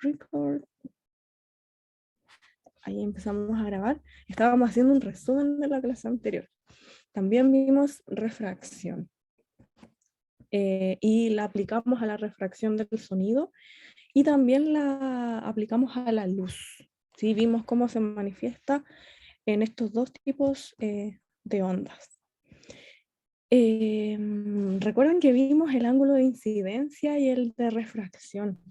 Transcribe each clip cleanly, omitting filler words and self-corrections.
record. Ahí empezamos a grabar. Estábamos haciendo un resumen de la clase anterior. También vimos refracción. Y la aplicamos a la refracción del sonido y también la aplicamos a la luz. ¿Sí? Vimos cómo se manifiesta en estos dos tipos de ondas. Recuerden que vimos el ángulo de incidencia y el de refracción.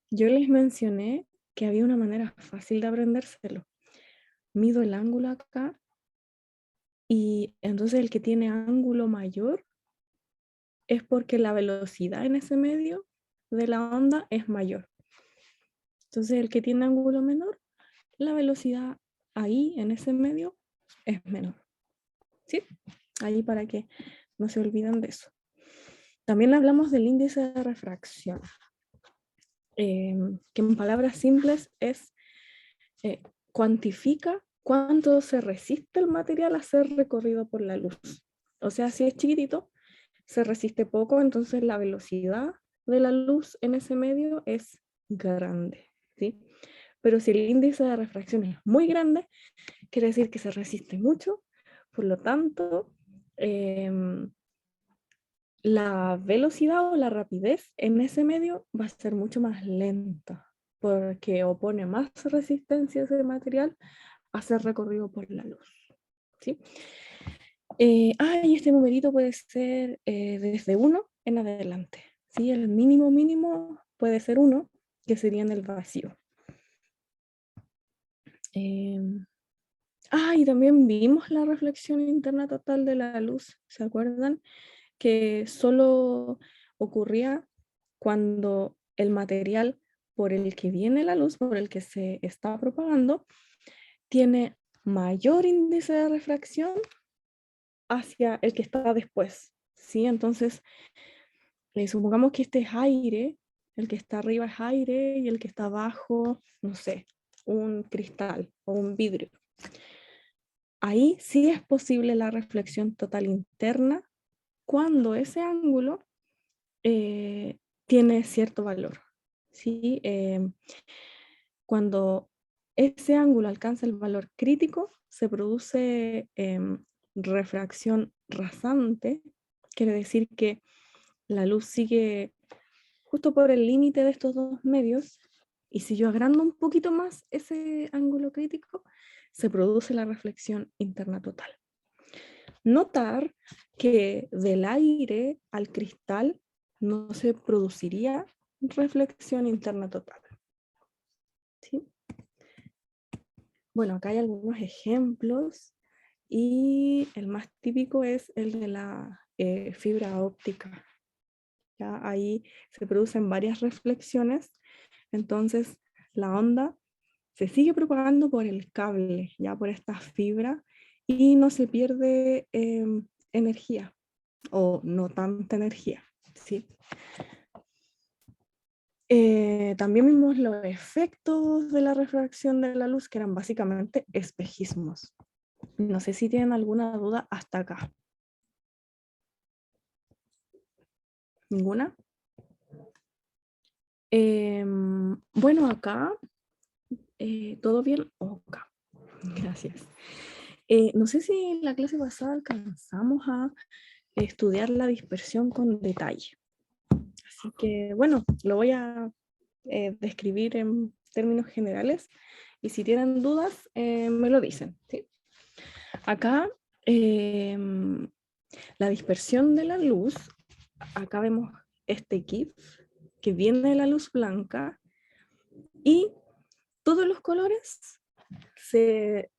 Yo les mencioné que había una manera fácil de aprendérselo. Mido el ángulo acá y entonces el que tiene ángulo mayor es porque la velocidad en ese medio de la onda es mayor. Entonces el que tiene ángulo menor, la velocidad ahí en ese medio es menor. ¿Sí? Ahí para que no se olviden de eso. También hablamos del índice de refracción, que en palabras simples es cuantifica cuánto se resiste el material a ser recorrido por la luz. O sea, si es chiquitito, se resiste poco, entonces la velocidad de la luz en ese medio es grande, ¿sí? Pero si el índice de refracción es muy grande, quiere decir que se resiste mucho, por lo tanto, la velocidad o la rapidez en ese medio va a ser mucho más lenta, porque opone más resistencia a ese material a ser recorrido por la luz, ¿sí? Y este numerito puede ser desde 1 en adelante, ¿sí? El mínimo puede ser 1, que sería en el vacío. Y también vimos la reflexión interna total de la luz, ¿se acuerdan? Que solo ocurría cuando el material por el que viene la luz, por el que se está propagando, tiene mayor índice de refracción hacia el que está después, ¿sí? Entonces, supongamos que este es aire, el que está arriba es aire y el que está abajo, no sé, un cristal o un vidrio. Ahí sí es posible la reflexión total interna cuando ese ángulo tiene cierto valor, ¿sí? Cuando ese ángulo alcanza el valor crítico, se produce refracción rasante, quiere decir que la luz sigue justo por el límite de estos dos medios, y si yo agrando un poquito más ese ángulo crítico, se produce la reflexión interna total. Notar que del aire al cristal no se produciría reflexión interna total. ¿Sí? Bueno, acá hay algunos ejemplos y el más típico es el de la fibra óptica. ¿Ya? Ahí se producen varias reflexiones, entonces la onda se sigue propagando por el cable, ya por esta fibra, y no se pierde energía o no tanta energía, ¿sí? También vimos los efectos de la refracción de la luz, que eran básicamente espejismos. No sé si tienen alguna duda hasta acá. ¿Ninguna? Bueno, acá, ¿todo bien? Ok, gracias. No sé si en la clase pasada alcanzamos a estudiar la dispersión con detalle. Así que, bueno, lo voy a describir en términos generales y si tienen dudas, me lo dicen, ¿sí? Acá, la dispersión de la luz, acá vemos este GIF que viene de la luz blanca y todos los colores se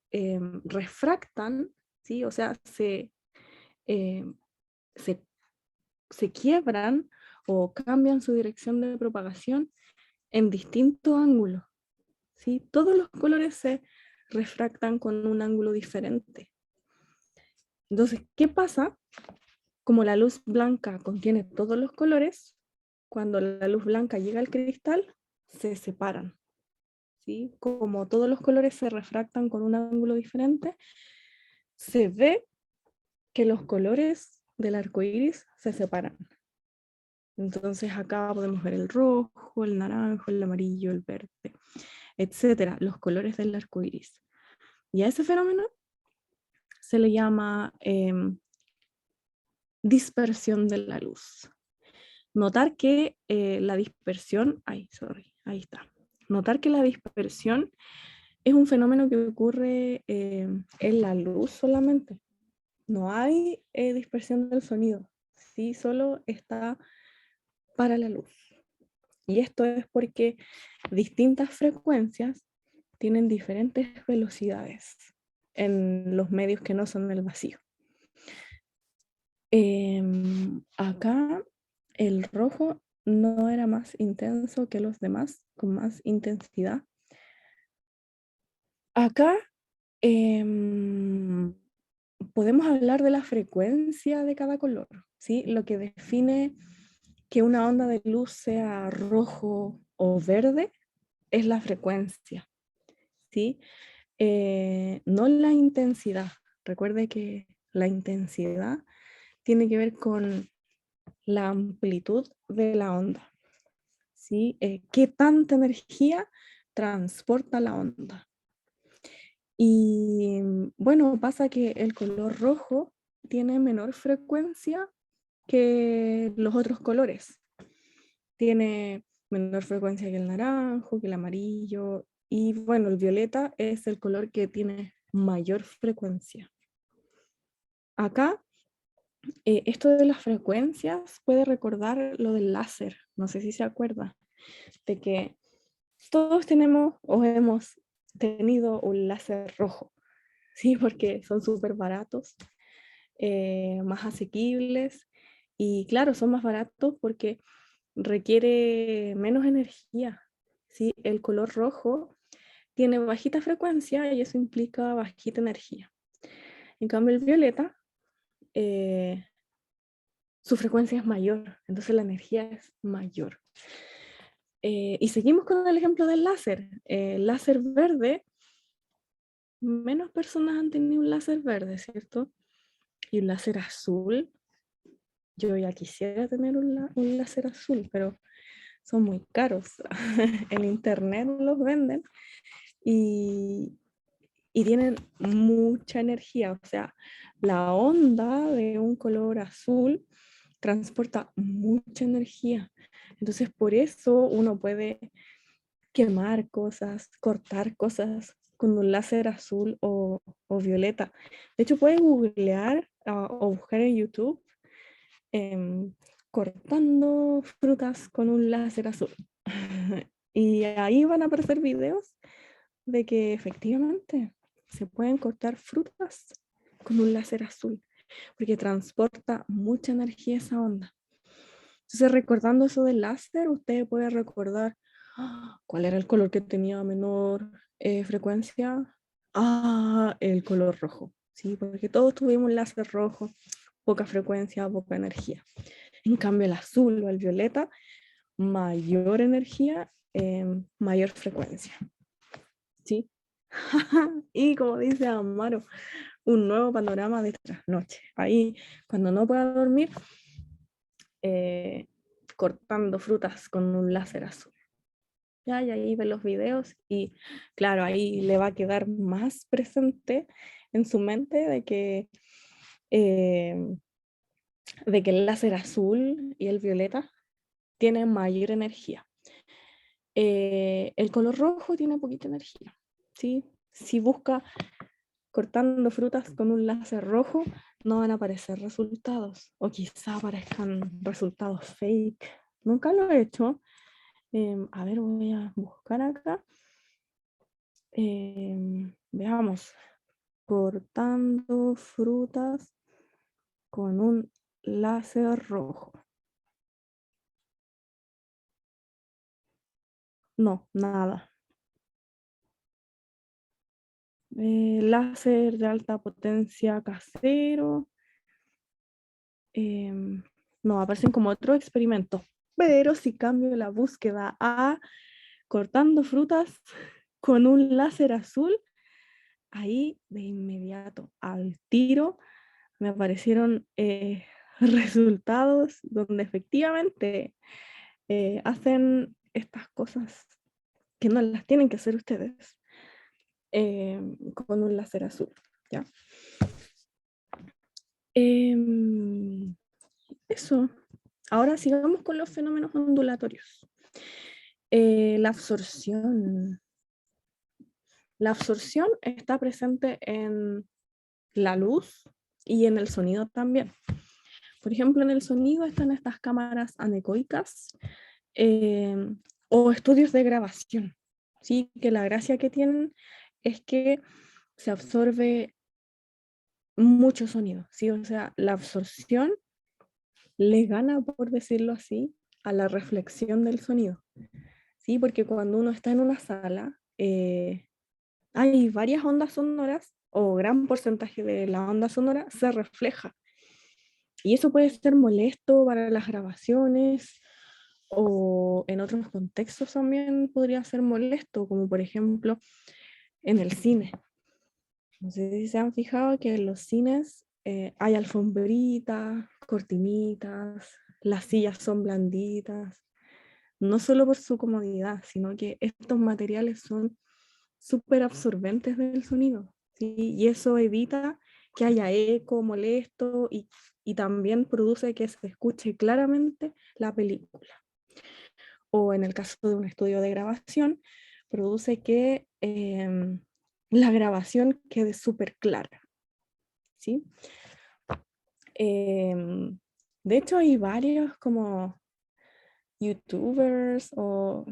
refractan, ¿sí? O sea, eh, se, se quiebran o cambian su dirección de propagación en distintos ángulos, ¿sí? Todos los colores se refractan con un ángulo diferente. Entonces, ¿qué pasa? Como la luz blanca contiene todos los colores, cuando la luz blanca llega al cristal, se separan, ¿sí? Como todos los colores se refractan con un ángulo diferente, se ve que los colores del arco iris se separan. Entonces acá podemos ver el rojo, el naranjo, el amarillo, el verde, etcétera, los colores del arco iris. Y a ese fenómeno se le llama dispersión de la luz. Notar que la dispersión, ahí está. Notar que la dispersión es un fenómeno que ocurre en la luz solamente. No hay dispersión del sonido, sí, solo está para la luz. Y esto es porque distintas frecuencias tienen diferentes velocidades en los medios que no son el vacío. Acá el rojo no era más intenso que los demás, con más intensidad. Acá podemos hablar de la frecuencia de cada color, ¿sí? Lo que define que una onda de luz sea rojo o verde es la frecuencia, ¿sí? No la intensidad. Recuerde que la intensidad tiene que ver con la amplitud de la onda, ¿sí? ¿Qué tanta energía transporta la onda? Y bueno, pasa que el color rojo tiene menor frecuencia que los otros colores. Tiene menor frecuencia que el naranjo, que el amarillo, y bueno, el violeta es el color que tiene mayor frecuencia. Acá, esto de las frecuencias puede recordar lo del láser, no sé si se acuerda, de que todos tenemos o hemos tenido un láser rojo, ¿sí? Porque son súper baratos, más asequibles, y claro, son más baratos porque requiere menos energía, ¿sí? El color rojo tiene bajita frecuencia y eso implica bajita energía. En cambio, el violeta, su frecuencia es mayor, entonces la energía es mayor. Y seguimos con el ejemplo del láser. El láser verde, menos personas han tenido un láser verde, ¿cierto? Y un láser azul, yo ya quisiera tener un láser azul, pero son muy caros. En internet los venden y, y tienen mucha energía. O sea, la onda de un color azul transporta mucha energía. Entonces, por eso uno puede quemar cosas, cortar cosas con un láser azul o violeta. De hecho, puedes googlear o buscar en YouTube cortando frutas con un láser azul. Y ahí van a aparecer videos de que efectivamente se pueden cortar frutas con un láser azul, porque transporta mucha energía esa onda. Entonces, recordando eso del láser, usted puede recordar cuál era el color que tenía menor frecuencia. El color rojo, ¿sí? Porque todos tuvimos láser rojo, poca frecuencia, poca energía. En cambio, el azul o el violeta, mayor energía, mayor frecuencia, ¿sí? Y como dice Amaro, un nuevo panorama de trasnoche. Ahí, cuando no pueda dormir, cortando frutas con un láser azul. Ya, y ahí ve los videos y claro, ahí le va a quedar más presente en su mente eh, de que el láser azul y el violeta tienen mayor energía. El color rojo tiene poquita energía, ¿sí? Si busca cortando frutas con un láser rojo, no van a aparecer resultados, o quizá aparezcan resultados fake. Nunca lo he hecho. A ver, voy a buscar acá. Veamos, cortando frutas con un láser rojo. No, nada. Láser de alta potencia casero. No, aparecen como otro experimento. Pero si cambio la búsqueda a cortando frutas con un láser azul, ahí de inmediato, al tiro, me aparecieron resultados donde efectivamente hacen estas cosas que no las tienen que hacer ustedes con un láser azul, ¿ya? Eso. Ahora sigamos con los fenómenos ondulatorios. La absorción. La absorción está presente en la luz y en el sonido también. Por ejemplo, en el sonido están estas cámaras anecoicas o estudios de grabación, ¿sí? Que la gracia que tienen es que se absorbe mucho sonido, ¿sí? O sea, la absorción le gana, por decirlo así, a la reflexión del sonido, ¿sí? Porque cuando uno está en una sala, hay varias ondas sonoras o gran porcentaje de la onda sonora se refleja. Y eso puede ser molesto para las grabaciones o en otros contextos también podría ser molesto, como por ejemplo en el cine. No sé si se han fijado que en los cines hay alfombritas, cortinitas, las sillas son blanditas, no solo por su comodidad, sino que estos materiales son súper absorbentes del sonido, ¿sí? Y eso evita que haya eco molesto y también produce que se escuche claramente la película. O en el caso de un estudio de grabación, produce que la grabación quede súper clara, ¿sí? De hecho, hay varios como youtubers o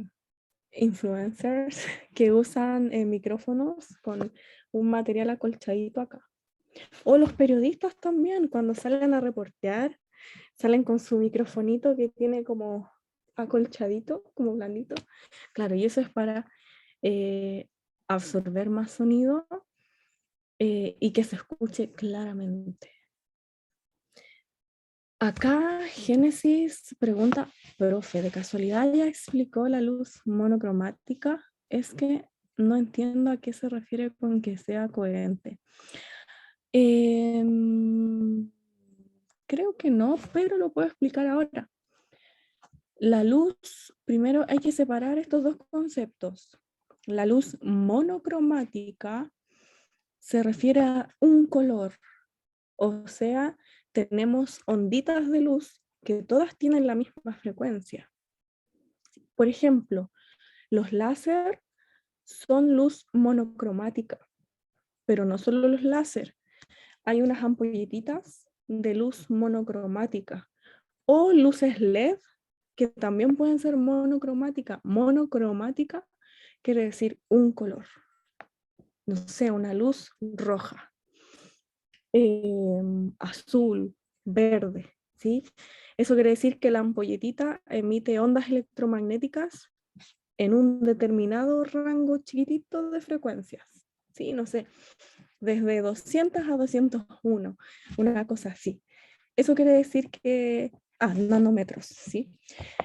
influencers que usan micrófonos con un material acolchadito acá. O los periodistas también, cuando salen a reportear, salen con su microfonito que tiene como acolchadito, como blandito. Claro, y eso es para absorber más sonido y que se escuche claramente. Acá Génesis pregunta, profe, ¿de casualidad ya explicó la luz monocromática? Es que no entiendo a qué se refiere con que sea coherente. Creo que no, pero lo puedo explicar ahora. La luz, primero hay que separar estos dos conceptos. La luz monocromática se refiere a un color, o sea, tenemos onditas de luz que todas tienen la misma frecuencia. Por ejemplo, los láser son luz monocromática, pero no solo los láser. Hay unas ampolletitas de luz monocromática o luces LED que también pueden ser monocromática. Monocromática quiere decir un color. No sé, una luz roja, azul, verde, ¿sí? Eso quiere decir que la ampolletita emite ondas electromagnéticas en un determinado rango chiquitito de frecuencias, ¿sí? No sé, desde 200 a 201, una cosa así. Eso quiere decir que, nanómetros, ¿sí?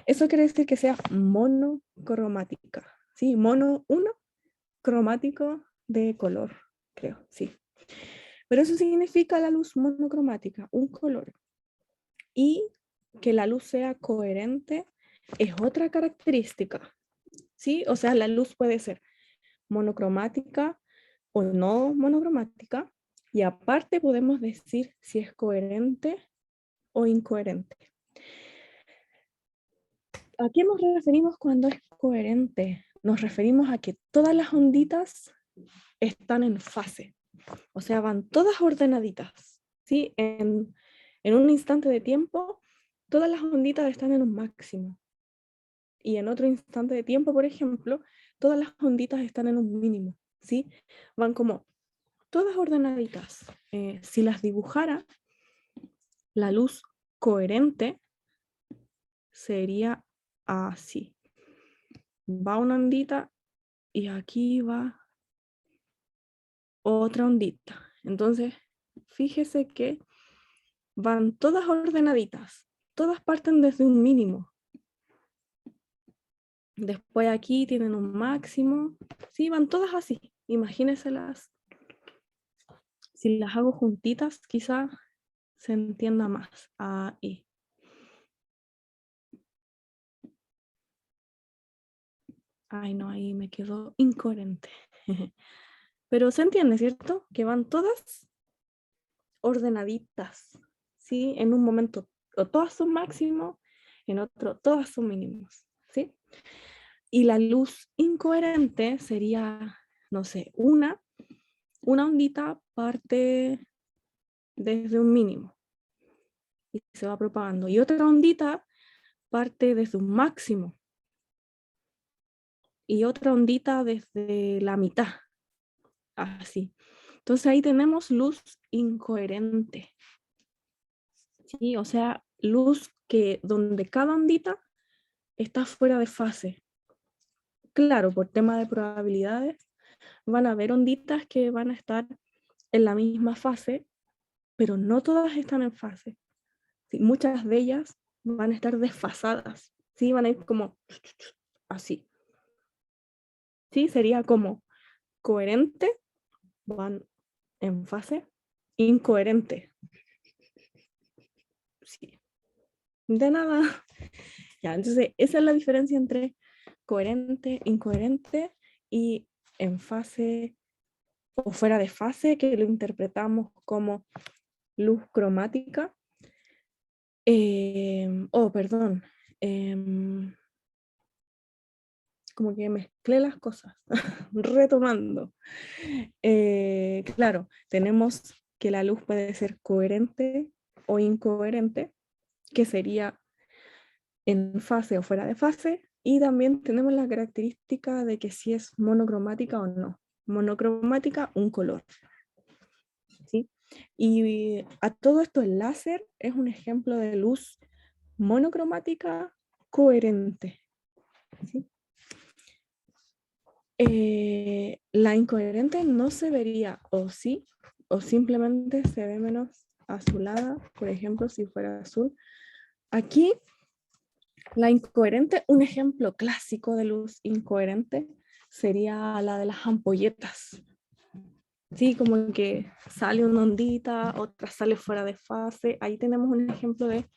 Eso quiere decir que sea monocromática, ¿sí? Mono 1, cromático de color, creo, sí. Pero eso significa la luz monocromática, un color. Y que la luz sea coherente es otra característica, ¿sí? O sea, la luz puede ser monocromática o no monocromática, y aparte podemos decir si es coherente o incoherente. ¿A qué nos referimos cuando es coherente? Nos referimos a que todas las onditas están en fase, o sea, van todas ordenaditas, ¿sí? En un instante de tiempo, todas las onditas están en un máximo. Y en otro instante de tiempo, por ejemplo, todas las onditas están en un mínimo, ¿sí? Van como todas ordenaditas. Si las dibujara, la luz coherente sería así. Va una ondita y aquí va otra ondita. Entonces, fíjese que van todas ordenaditas, todas parten desde un mínimo. Después aquí tienen un máximo. Sí, van todas así. Imagínenselas. Si las hago juntitas, quizás se entienda más. Ahí. Ay, no, ahí me quedó incoherente. Pero se entiende, ¿cierto? Que van todas ordenaditas, ¿sí? En un momento o todas son máximos, en otro todas son mínimos, ¿sí? Y la luz incoherente sería, no sé, una ondita parte desde un mínimo y se va propagando, y otra ondita parte desde un máximo y otra ondita desde la mitad, así. Entonces ahí tenemos luz incoherente, ¿sí? O sea, luz que donde cada ondita está fuera de fase. Claro, por tema de probabilidades, van a haber onditas que van a estar en la misma fase, pero no todas están en fase. ¿Sí? Muchas de ellas van a estar desfasadas, ¿sí? Van a ir como así. ¿Sí? Sería como coherente, van en fase, incoherente. Sí. De nada. Ya, entonces esa es la diferencia entre coherente, incoherente y en fase o fuera de fase, que lo interpretamos como luz cromática. Perdón, como que mezclé las cosas, retomando. Claro, tenemos que la luz puede ser coherente o incoherente, que sería en fase o fuera de fase, y también tenemos la característica de que si es monocromática o no. Monocromática, un color, ¿sí? Y a todo esto el láser es un ejemplo de luz monocromática coherente, ¿sí? La incoherente no se vería o sí, o simplemente se ve menos azulada, por ejemplo, si fuera azul. Aquí, la incoherente, un ejemplo clásico de luz incoherente sería la de las ampolletas. Sí, como que sale una ondita, otra sale fuera de fase. Ahí tenemos un ejemplo de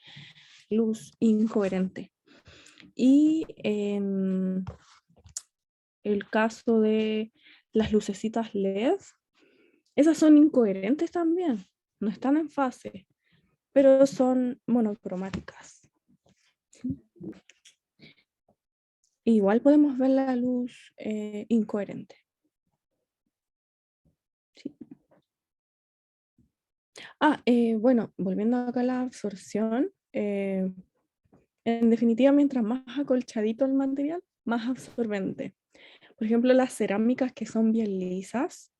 luz incoherente. Y el caso de las lucecitas LED, esas son incoherentes también, no están en fase, pero son monocromáticas. Igual podemos ver la luz incoherente. Sí. Bueno, volviendo acá a la absorción, en definitiva, mientras más acolchadito el material, más absorbente. Por ejemplo, las cerámicas que son bien lisas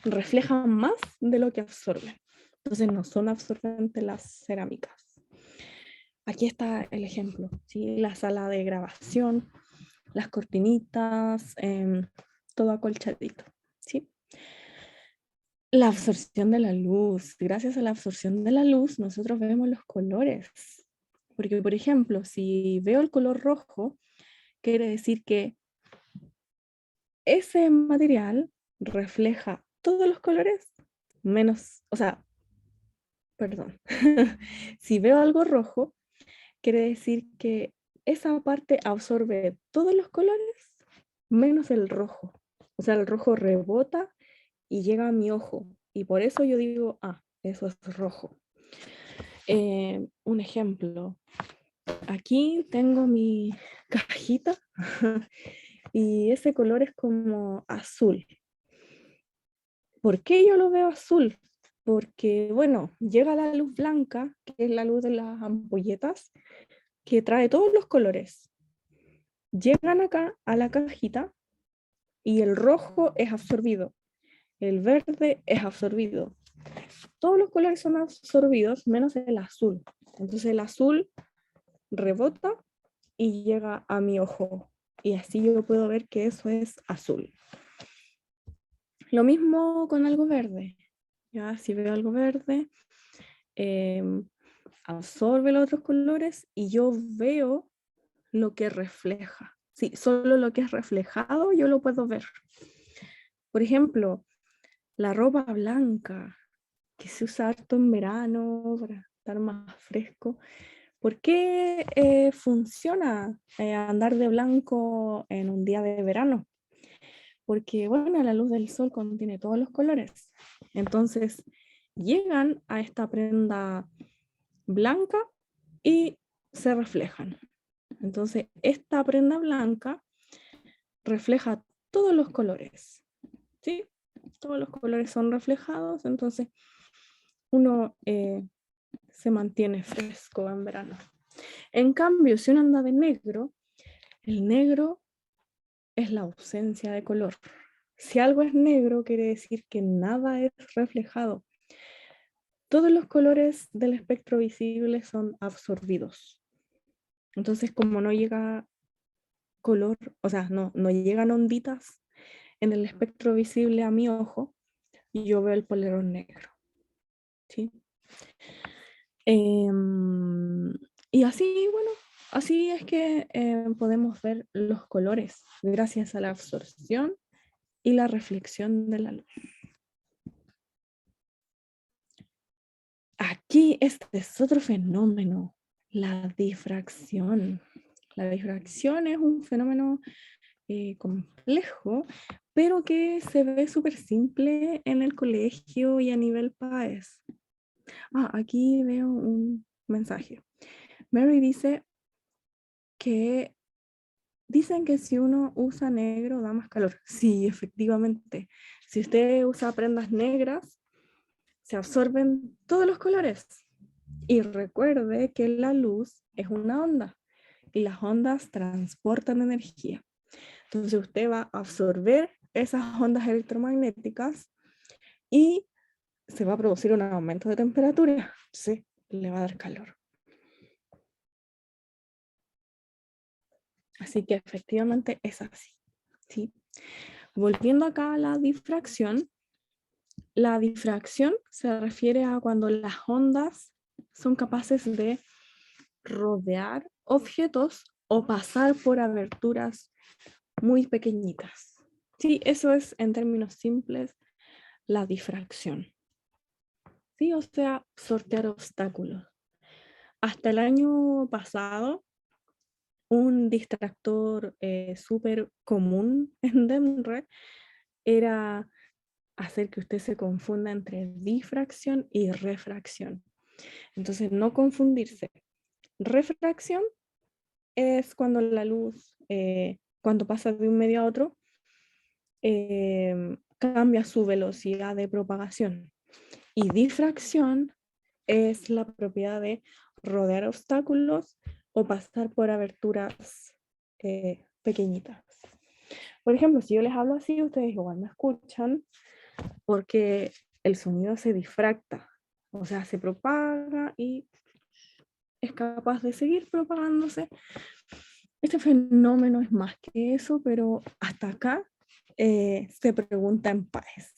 reflejan más de lo que absorben. Entonces no son absorbentes las cerámicas. Aquí está el ejemplo, ¿sí? La sala de grabación, las cortinitas, todo acolchadito, ¿sí? La absorción de la luz. Gracias a la absorción de la luz, nosotros vemos los colores. Porque, por ejemplo, si veo el color rojo, quiere decir que ese material refleja todos los colores, menos, o sea, perdón. Si veo algo rojo, quiere decir que esa parte absorbe todos los colores menos el rojo. O sea, el rojo rebota y llega a mi ojo. Y por eso yo digo, eso es rojo. Un ejemplo. Aquí tengo mi cajita y ese color es como azul. ¿Por qué yo lo veo azul? Porque, bueno, llega la luz blanca, que es la luz de las ampolletas, que trae todos los colores. Llegan acá a la cajita y el rojo es absorbido, el verde es absorbido. Todos los colores son absorbidos menos el azul. Entonces el azul rebota y llega a mi ojo. Y así yo puedo ver que eso es azul. Lo mismo con algo verde. Ya, si veo algo verde, absorbe los otros colores y yo veo lo que refleja. Sí, solo lo que es reflejado yo lo puedo ver. Por ejemplo, la ropa blanca. que se usa harto en verano para estar más fresco. ¿Por qué funciona andar de blanco en un día de verano? Porque, bueno, la luz del sol contiene todos los colores. Entonces, llegan a esta prenda blanca y se reflejan. Entonces, esta prenda blanca refleja todos los colores, ¿sí? Todos los colores son reflejados, entonces uno se mantiene fresco en verano. En cambio, si uno anda de negro, el negro es la ausencia de color. Si algo es negro, quiere decir que nada es reflejado. Todos los colores del espectro visible son absorbidos. Entonces, como no llega color, o sea, no llegan onditas en el espectro visible a mi ojo, y yo veo el polerón negro. ¿Sí? Y así, bueno, así es que podemos ver los colores gracias a la absorción y la reflexión de la luz. Aquí este es otro fenómeno, la difracción. La difracción es un fenómeno complejo, pero que se ve súper simple en el colegio y a nivel país. Aquí veo un mensaje. Mary dice que dicen que si uno usa negro da más calor. Sí, efectivamente. Si usted usa prendas negras, se absorben todos los colores. Y recuerde que la luz es una onda y las ondas transportan energía. Entonces usted va a absorber esas ondas electromagnéticas y se va a producir un aumento de temperatura. Sí, le va a dar calor. Así que efectivamente es así. ¿Sí? Volviendo acá a la difracción se refiere a cuando las ondas son capaces de rodear objetos o pasar por aberturas muy pequeñitas. Sí, eso es en términos simples la difracción. Sí, o sea, sortear obstáculos. Hasta el año pasado, un distractor súper común en DEMRE era hacer que usted se confunda entre difracción y refracción. Entonces, no confundirse. Refracción es cuando la luz, cuando pasa de un medio a otro, cambia su velocidad de propagación. Y difracción es la propiedad de rodear obstáculos o pasar por aberturas pequeñitas. Por ejemplo, si yo les hablo así, ustedes igual me escuchan porque el sonido se difracta, o sea, se propaga y es capaz de seguir propagándose. Este fenómeno es más que eso, pero hasta acá se pregunta en paz.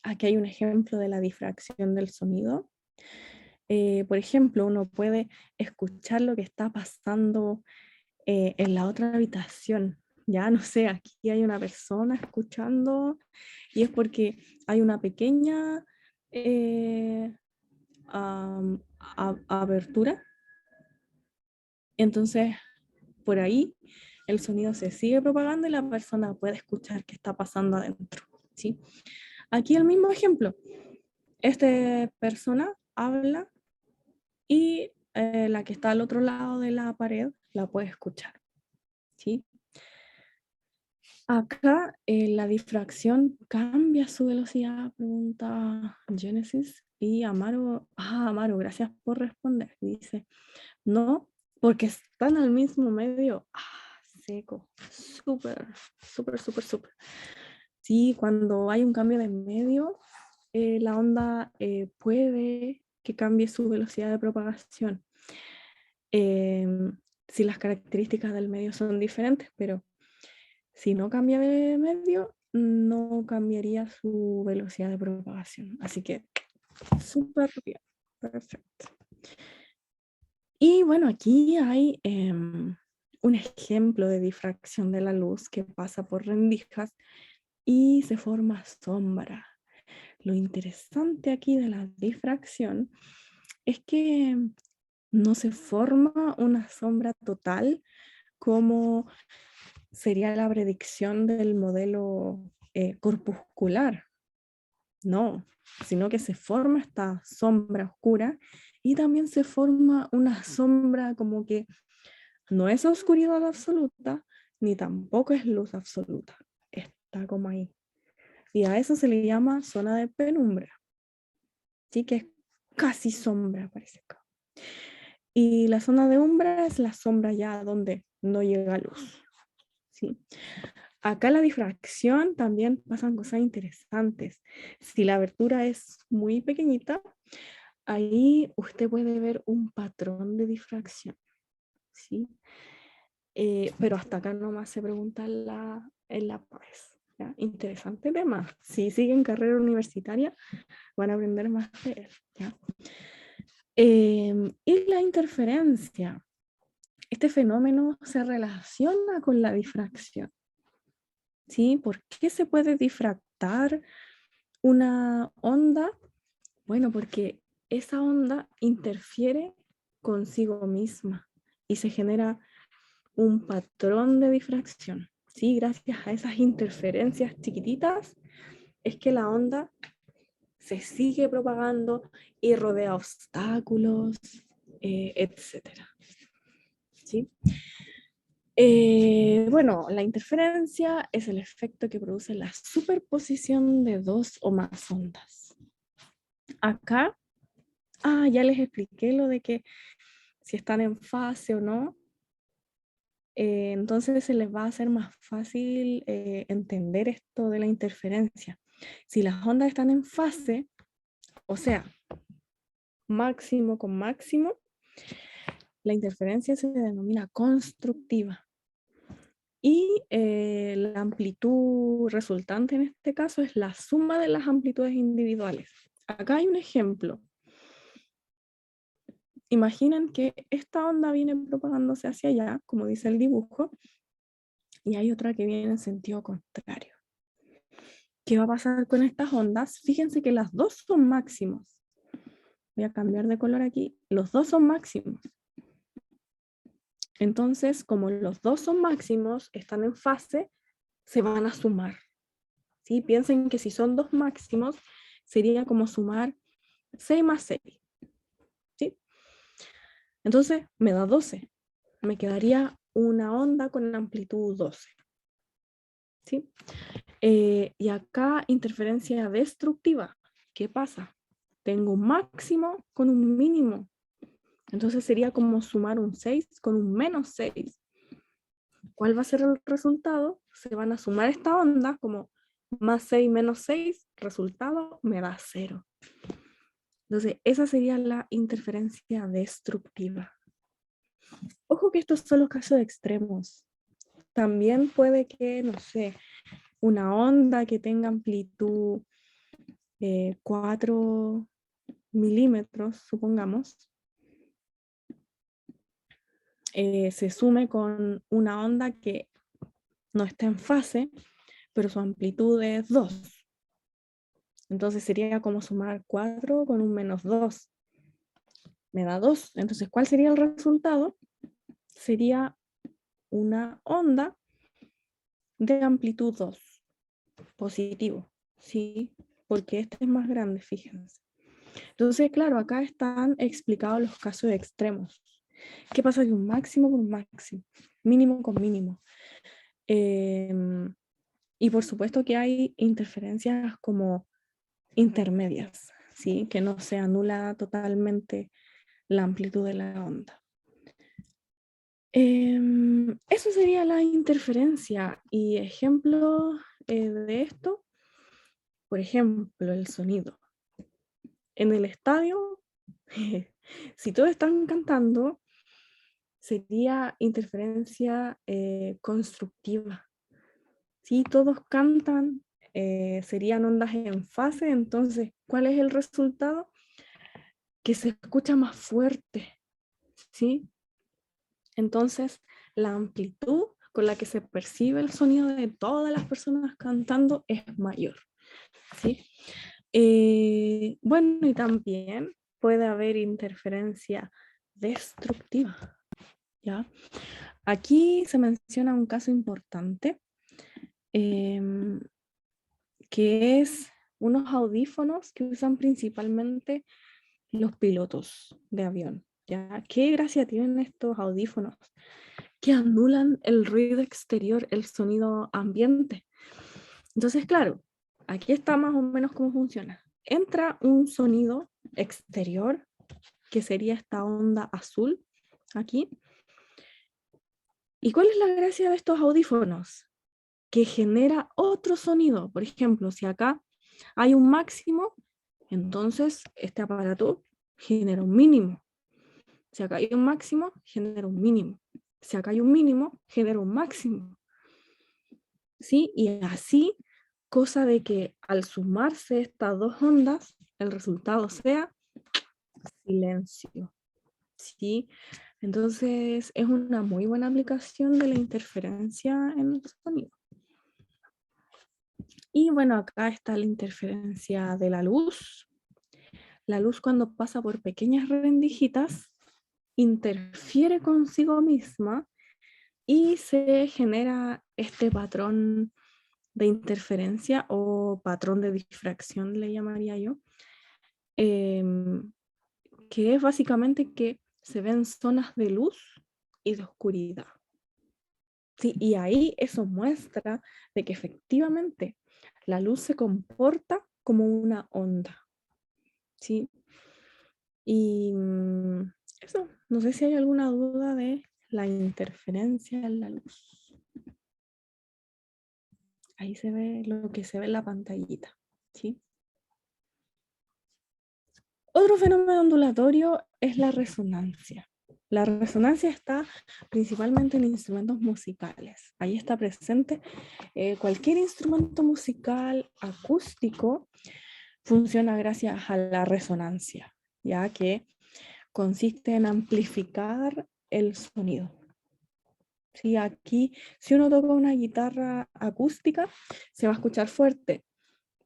Aquí hay un ejemplo de la difracción del sonido. Por ejemplo, uno puede escuchar lo que está pasando en la otra habitación. Ya no sé, aquí hay una persona escuchando y es porque hay una pequeña abertura. Entonces, por ahí el sonido se sigue propagando y la persona puede escuchar qué está pasando adentro. ¿Sí? Aquí el mismo ejemplo. Esta persona habla y la que está al otro lado de la pared la puede escuchar. ¿Sí? Acá la difracción cambia su velocidad, pregunta Genesis. Y Amaro, Amaro, gracias por responder. Dice, no, porque están al mismo medio. Seco, súper, súper, súper, súper. Sí, cuando hay un cambio de medio, la onda puede que cambie su velocidad de propagación. Si las características del medio son diferentes, pero si no cambia de medio, no cambiaría su velocidad de propagación. Así que súper bien, perfecto. Y bueno, aquí hay un ejemplo de difracción de la luz que pasa por rendijas y se forma sombra. Lo interesante aquí de la difracción es que no se forma una sombra total como sería la predicción del modelo corpuscular. No, sino que se forma esta sombra oscura y también se forma una sombra como que no es oscuridad absoluta, ni tampoco es luz absoluta. Está como ahí. Y a eso se le llama zona de penumbra. ¿Sí? Que es casi sombra, parece acá. Y la zona de umbra es la sombra ya donde no llega luz. ¿Sí? Acá la difracción también pasan cosas interesantes. Si la abertura es muy pequeñita, ahí usted puede ver un patrón de difracción. ¿Sí? Pero hasta acá nomás se pregunta en la PAES. ¿Ya? Interesante tema. Si siguen carrera universitaria, van a aprender más de él. ¿Ya? Y la interferencia. Este fenómeno se relaciona con la difracción. ¿Sí? ¿Por qué se puede difractar una onda? Bueno, porque esa onda interfiere consigo misma y se genera un patrón de difracción. ¿Sí? Gracias a esas interferencias chiquititas es que la onda se sigue propagando y rodea obstáculos, etcétera. ¿Sí? Bueno, la interferencia es el efecto que produce la superposición de dos o más ondas. Acá, ya les expliqué lo de que si están en fase o no, entonces se les va a hacer más fácil entender esto de la interferencia. Si las ondas están en fase, o sea, máximo con máximo, la interferencia se denomina constructiva. Y la amplitud resultante en este caso es la suma de las amplitudes individuales. Acá hay un ejemplo. Imaginen que esta onda viene propagándose hacia allá, como dice el dibujo, y hay otra que viene en sentido contrario. ¿Qué va a pasar con estas ondas? Fíjense que las dos son máximos. Voy a cambiar de color aquí. Los dos son máximos. Entonces, como los dos son máximos, están en fase, se van a sumar. ¿Sí? Piensen que si son dos máximos, sería como sumar 6 más 6. ¿Sí? Entonces, me da 12. Me quedaría una onda con amplitud 12. ¿Sí? Y acá, interferencia destructiva. ¿Qué pasa? Tengo un máximo con un mínimo. Entonces sería como sumar un 6 con un menos 6. ¿Cuál va a ser el resultado? Se van a sumar esta onda como más 6 menos 6, resultado me da 0. Entonces, esa sería la interferencia destructiva. Ojo que estos son los casos extremos. También puede que, no sé, una onda que tenga amplitud 4 milímetros, supongamos, se sume con una onda que no está en fase, pero su amplitud es 2. Entonces sería como sumar 4 con un menos 2. Me da 2. Entonces, ¿cuál sería el resultado? Sería una onda de amplitud 2, positivo, ¿sí? Porque este es más grande, fíjense. Entonces, claro, acá están explicados los casos extremos. ¿Qué pasa con un máximo con un máximo? Mínimo con mínimo. Y por supuesto que hay interferencias como intermedias, ¿sí? Que no se anula totalmente la amplitud de la onda. Eso sería la interferencia. Y ejemplo de esto, por ejemplo, el sonido. En el estadio, si todos están cantando, sería interferencia constructiva. Si todos cantan, serían ondas en fase, entonces, ¿cuál es el resultado? Que se escucha más fuerte, ¿sí? Entonces, la amplitud con la que se percibe el sonido de todas las personas cantando es mayor, ¿sí? Bueno, y también puede haber interferencia destructiva, ¿ya? Aquí se menciona un caso importante, que es unos audífonos que usan principalmente los pilotos de avión, ¿ya? ¿Qué gracia tienen estos audífonos? Que anulan el ruido exterior, el sonido ambiente. Entonces, claro, aquí está más o menos cómo funciona. Entra un sonido exterior, que sería esta onda azul, aquí. ¿Y cuál es la gracia de estos audífonos? Que genera otro sonido. Por ejemplo, si acá hay un máximo, entonces este aparato genera un mínimo. Si acá hay un máximo, genera un mínimo. Si acá hay un mínimo, genera un máximo. ¿Sí? Y así, cosa de que al sumarse estas dos ondas, el resultado sea silencio. ¿Sí? Entonces es una muy buena aplicación de la interferencia en el sonido. Y bueno, acá está la interferencia de la luz. La luz, cuando pasa por pequeñas rendijitas, interfiere consigo misma y se genera este patrón de interferencia o patrón de difracción, le llamaría yo, que es básicamente que se ven zonas de luz y de oscuridad. Sí, y ahí eso muestra de que efectivamente la luz se comporta como una onda. ¿Sí? Y eso, no sé si hay alguna duda de la interferencia en la luz. Ahí se ve lo que se ve en la pantallita. ¿Sí? Otro fenómeno ondulatorio es la resonancia. La resonancia está principalmente en instrumentos musicales. Ahí está presente cualquier instrumento musical acústico funciona gracias a la resonancia, ya que consiste en amplificar el sonido. Sí, aquí, si uno toca una guitarra acústica, se va a escuchar fuerte,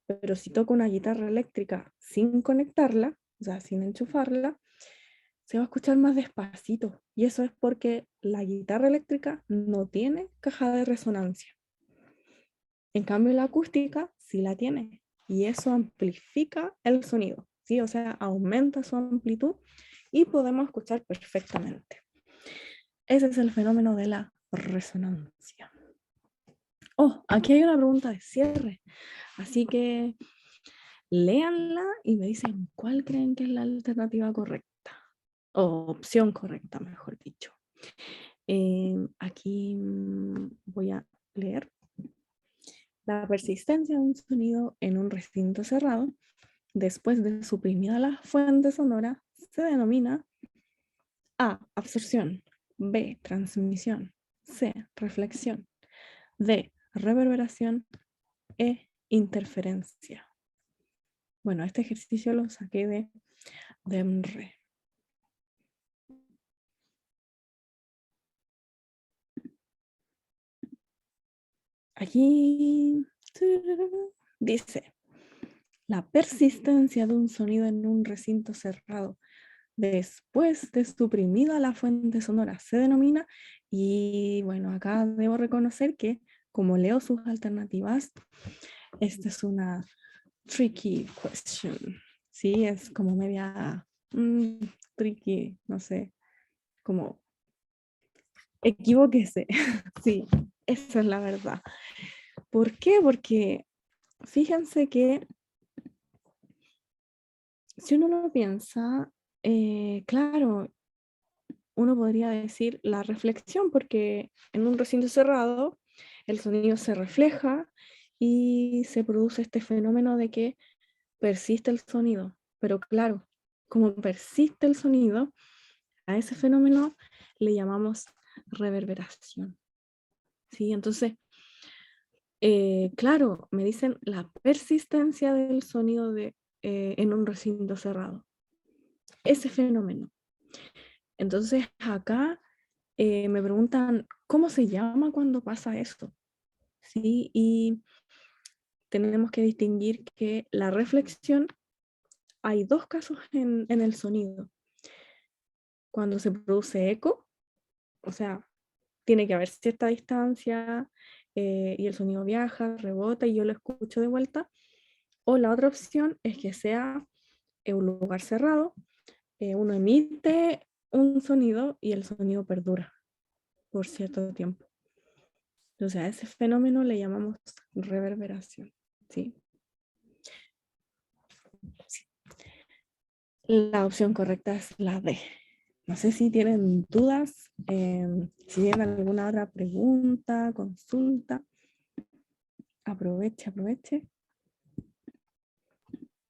pero si toca una guitarra eléctrica sin conectarla, o sea, sin enchufarla, se va a escuchar más despacito. Y eso es porque la guitarra eléctrica no tiene caja de resonancia. En cambio, la acústica sí la tiene. Y eso amplifica el sonido, ¿sí? O sea, aumenta su amplitud y podemos escuchar perfectamente. Ese es el fenómeno de la resonancia. Oh, aquí hay una pregunta de cierre. Así que léanla y me dicen cuál creen que es la alternativa correcta. O opción correcta, mejor dicho. Aquí voy a leer. La persistencia de un sonido en un recinto cerrado, después de suprimida la fuente sonora, se denomina A, absorción, B, transmisión, C, reflexión, D, reverberación, E, interferencia. Bueno, este ejercicio lo saqué de DEMRE. Aquí dice, la persistencia de un sonido en un recinto cerrado después de suprimida la fuente sonora se denomina, y bueno, acá debo reconocer que como leo sus alternativas, esta es una tricky question, ¿sí? Es como media tricky, no sé, como equivóquese, sí, esa es la verdad. ¿Por qué? Porque fíjense que si uno lo piensa, claro, uno podría decir la reflexión, porque en un recinto cerrado el sonido se refleja y se produce este fenómeno de que persiste el sonido. Pero claro, como persiste el sonido, a ese fenómeno le llamamos reverberación. ¿Sí? Entonces, claro, me dicen la persistencia del sonido en un recinto cerrado. Ese fenómeno. Entonces, acá me preguntan, ¿cómo se llama cuando pasa eso? ¿Sí? Y tenemos que distinguir que la reflexión, hay dos casos en el sonido. Cuando se produce eco, o sea, tiene que haber cierta distancia y el sonido viaja, rebota y yo lo escucho de vuelta. O la otra opción es que sea un lugar cerrado, uno emite un sonido y el sonido perdura por cierto tiempo. O sea, a ese fenómeno le llamamos reverberación. ¿Sí? Sí. La opción correcta es la D. No sé si tienen dudas, si tienen alguna otra pregunta, consulta. Aproveche, aproveche.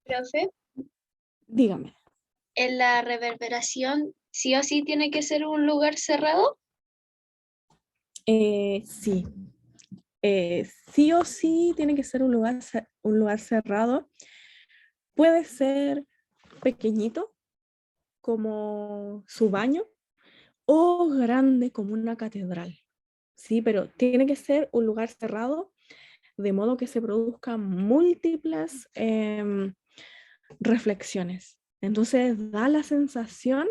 Profe, Dígame. ¿en la reverberación sí o sí tiene que ser un lugar cerrado? Sí. Sí o sí tiene que ser un lugar cerrado. Puede ser pequeñito, como su baño, o grande como una catedral. Sí, pero tiene que ser un lugar cerrado, de modo que se produzcan múltiples reflexiones. Entonces da la sensación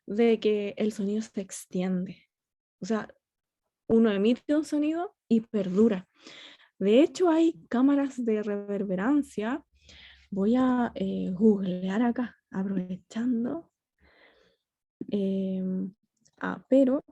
de que el sonido se extiende. O sea, uno emite un sonido y perdura. De hecho, hay cámaras de reverberancia. Voy a googlear acá, aprovechando. Pero